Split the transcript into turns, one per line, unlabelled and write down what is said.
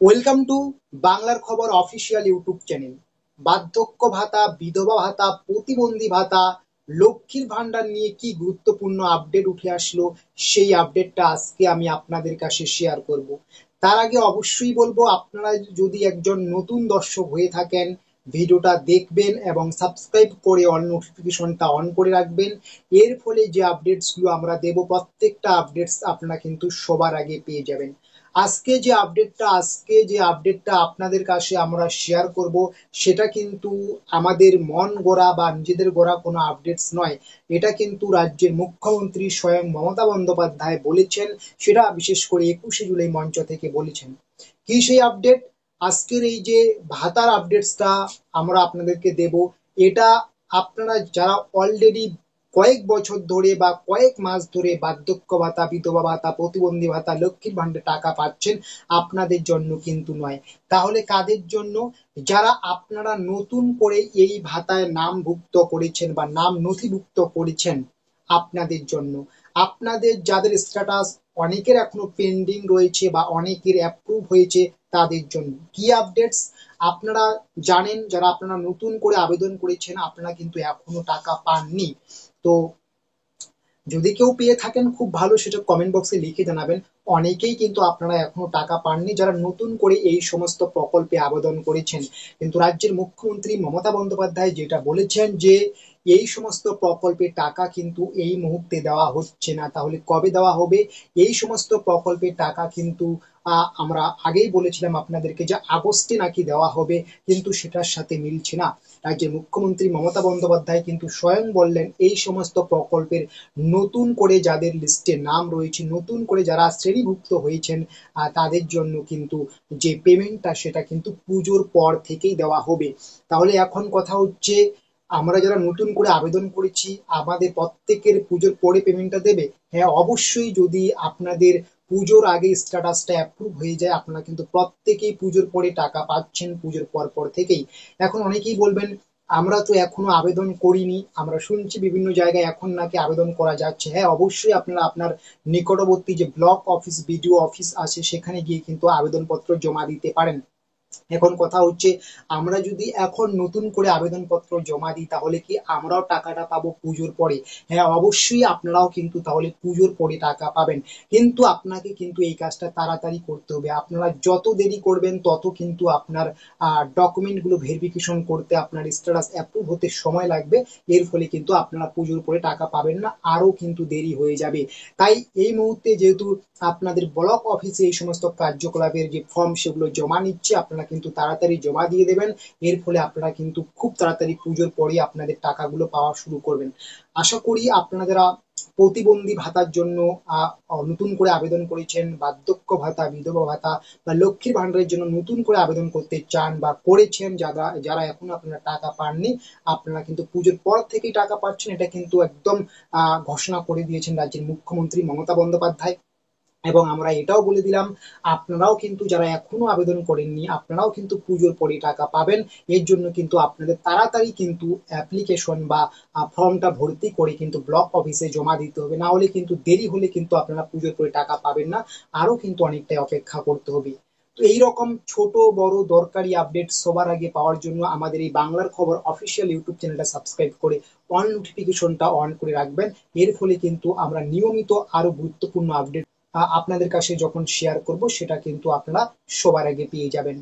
Welcome to বাংলার খবর official YouTube channel. বার্ধক্য ভাতা, বিধবা ভাতা, প্রতিবন্ধী ভাতা, লক্ষ্মীর ভান্ডার নিয়ে কি গুরুত্বপূর্ণ আপডেট উঠে আসলো, সেই আপডেটটা আজকে আমি আপনাদের কাছে শেয়ার করব। তার আগে অবশ্যই বলবো, আপনারা যদি একজন নতুন দর্শক হয়ে থাকেন, ভিডিওটা দেখবেন এবং সাবস্ক্রাইব করে অল নোটিফিকেশনটা অন করে রাখবেন। এর ফলে যে আপডেটসগুলো আমরা দেব, প্রত্যেকটা আপডেটস আপনারা কিন্তু সবার আগে পেয়ে যাবেন। আজকে যে আপডেটটা আপনাদের কাছে আমরা শেয়ার করব, সেটা কিন্তু আমাদের মন গড়া বা নিজেদের গড়া কোনো আপডেটস নয়। এটা কিন্তু রাজ্যের মুখ্যমন্ত্রী স্বয়ং মমতা বন্দ্যোপাধ্যায় বলেছেন, সেটা বিশেষ করে 21শে জুলাই মঞ্চ থেকে বলেছেন। কি সেই আপডেট? আজকের এই যে ভাতার আপডেটসটা আমরা আপনাদেরকে দেব, এটা আপনারা যারা অলরেডি কয়েক বছর ধরে বা কয়েক মাস ধরে বার্ধক্য ভাতা, বিধবা ভাতা, প্রতিবন্ধী ভাতা, লক্ষ্মীর ভান্ডারে টাকা পাচ্ছেন, আপনাদের জন্য কিন্তু নয়। তাহলে কাদের জন্য? যারা আপনারা নতুন করে এই ভাতায় নামভুক্ত করেছেন বা নাম নথিভুক্ত করেছেন, আপনাদের জন্য। আপনাদের যাদের স্ট্যাটাস অনেকের এখনো পেন্ডিং রয়েছে বা অনেকের অ্যাপ্রুভ হয়েছে, তাদের জন্য কি আপডেটস আপনারা জানেন। যারা আপনারা নতুন করে আবেদন করেছেন, আপনারা কিন্তু এখনো টাকা পাননি। তো যদি কেউ পেয়ে থাকেন খুব ভালো, সেটা কমেন্ট বক্সে লিখে জানাবেন। অনেকেই কিন্তু আপনারা এখনো টাকা পাননি, যারা নতুন করে এই সমস্ত প্রকল্পে আবেদন করেছেন। কিন্তু রাজ্যের মুখ্যমন্ত্রী মমতা বন্দ্যোপাধ্যায় যেটা বলেছেন যে এই সমস্ত প্রকল্পের টাকা কিন্তু এই মুহূর্তে দেওয়া হচ্ছে না। তাহলে কবে দেওয়া হবে? এই সমস্ত প্রকল্পের টাকা কিন্তু আমরা আগেই বলেছিলাম আপনাদেরকে যে আগস্টে নাকি দেওয়া হবে, কিন্তু সেটার সাথে মিলছে না। রাজ্যের মুখ্যমন্ত্রী মমতা বন্দ্যোপাধ্যায় কিন্তু স্বয়ং বললেন, এই সমস্ত প্রকল্পের নতুন করে যাদের লিস্টে নাম রয়েছে, নতুন করে যারা শ্রেণীভুক্ত হয়েছেন, তাদের জন্য কিন্তু যে পেমেন্টটা, সেটা কিন্তু পুজোর পর থেকেই দেওয়া হবে। তাহলে এখন কথা হচ্ছে, আমরা যারা নতুন করে আবেদন করেছি, আমাদের প্রত্যেকের পুজোর পরে পেমেন্টটা দেবে? হ্যাঁ, অবশ্যই। যদি আপনাদের পুজোর আগে স্ট্যাটাসটা অ্যাপ্রুভ হয়ে যায়, আপনারা কিন্তু প্রত্যেকেই পুজোর পরে টাকা পাচ্ছেন, পুজোর পর পর থেকেই। এখন অনেকেই বলবেন, আমরা তো এখনো আবেদন করিনি, আমরা শুনছি বিভিন্ন জায়গায় এখন নাকি আবেদন করা যাচ্ছে। হ্যাঁ, অবশ্যই আপনারা আপনার নিকটবর্তী যে ব্লক অফিস, বিডিও অফিস আছে, সেখানে গিয়ে কিন্তু আবেদনপত্র জমা দিতে পারেন। এখন কথা হচ্ছে, আমরা যদি এখন নতুন করে আবেদনপত্র জমা দিই, তাহলে কি আমরাও টাকাটা পাবো পুজোর পরে? হ্যাঁ, অবশ্যই আপনারাও কিন্তু তাহলে পুজোর পরে টাকা পাবেন। কিন্তু আপনাকে কিন্তু এই কাজটা তাড়াতাড়ি করতে হবে। আপনারা যত দেরি করবেন, তত কিন্তু আপনার ডকুমেন্টগুলো ভেরিফিকেশন করতে, আপনার স্ট্যাটাস অ্যাপ্রুভ হতে সময় লাগবে। এর ফলে কিন্তু আপনারা পুজোর পরে টাকা পাবেন না, আরো কিন্তু দেরি হয়ে যাবে। তাই এই মুহূর্তে যেহেতু আপনাদের ব্লক অফিসে এই সমস্ত কার্যকলাপের যে ফর্ম, সেগুলো জমা নিচ্ছে, আপনারা কিন্তু তাড়াতাড়ি জমা দিয়ে দেবেন। এর ফলে আপনারা কিন্তু খুব তাড়াতাড়ি পুজোর পরে আপনাদের টাকাগুলো পাওয়া শুরু করবেন। আশা করি আপনারা যারা প্রতিবন্ধী ভাতার জন্য নতুন করে আবেদন করেছেন, বার্ধক্য ভাতা, বিধবা ভাতা বা লক্ষ্মীর ভান্ডারের জন্য নতুন করে আবেদন করতে চান বা করেছেন, যারা যারা এখন আপনারা টাকা পাননি, আপনারা কিন্তু পুজোর পর থেকেই টাকা পাচ্ছেন। এটা কিন্তু একদম ঘোষণা করে দিয়েছেন রাজ্যের মুখ্যমন্ত্রী মমতা বন্দ্যোপাধ্যায়। এবং আমরা এটাও বলে দিলাম, আপনারাও কিন্তু যারা এখনো আবেদন করেননি, আপনারাও কিন্তু পুজোর পরে টাকা পাবেন। এর জন্য কিন্তু আপনাদের তাড়াতাড়ি কিন্তু অ্যাপ্লিকেশন বা ফর্মটা ভর্তি করে কিন্তু ব্লক অফিসে জমা দিতে হবে। না হলে কিন্তু দেরি হলে কিন্তু আপনারা পুজোর পরে টাকা পাবেন না, আরো কিন্তু অনেকটাই অপেক্ষা করতে হবে। তো এইরকম ছোট বড় দরকারি আপডেট সবার আগে পাওয়ার জন্য আমাদের এই বাংলার খবর অফিসিয়াল ইউটিউব চ্যানেলটা সাবস্ক্রাইব করে অন নোটিফিকেশনটা অন করে রাখবেন। এর ফলে কিন্তু আমরা নিয়মিত আরো গুরুত্বপূর্ণ আপডেট আপনাদের কাছে যখন শেয়ার করব, সেটা কিন্তু আপনারা সবার আগে পেয়ে যাবেন।